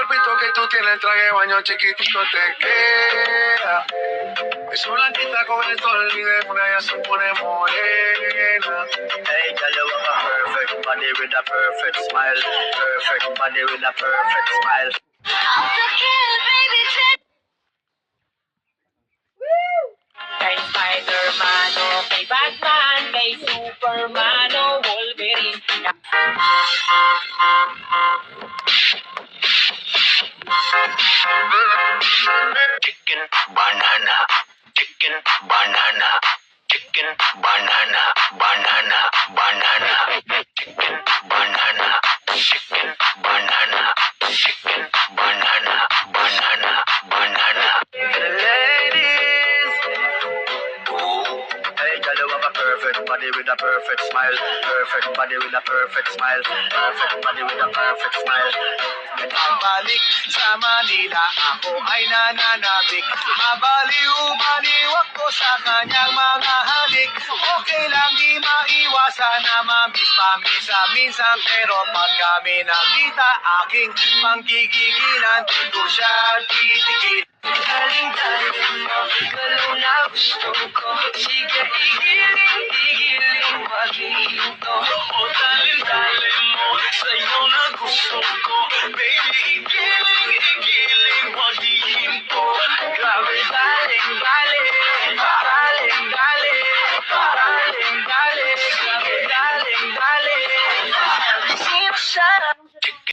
cuerpito que tú tienes, el traje de baño chiquitito te queda. Esa blanquita con el sol y de una ya se pone morena. Hey, girl, you have a perfect body with a perfect smile. Perfect body with a perfect smile. Kay Spider-Man o kay Batman, kay Superman o Wolverine. Chicken banana, chicken banana, chicken banana, banana, banana, chicken banana, chicken banana, chicken banana, banana, banana. Ladies, hey, girl, you have a perfect body with a perfect smile. Perfect body with a perfect smile. Perfect body with a perfect smile. Balik sa Manila, ako ay nananabik. Mabaliw-baliw ako sa kanyang mga halik. Okay lang, di maiwasan na mamisa-minsan. Pero pag kami nakita, aking panggigigilan, dito siya titigil. Galing-galing mo, galaw na gusto ko. Sige, igiling-igiling, pag-iinto. O daling-daling mo, sa'yo na gusto ko. Baby, igiling-igiling, pag-iinto. Grabe, daling-daling, daling-daling, daling-daling, grabe, daling-daling. Sino siya?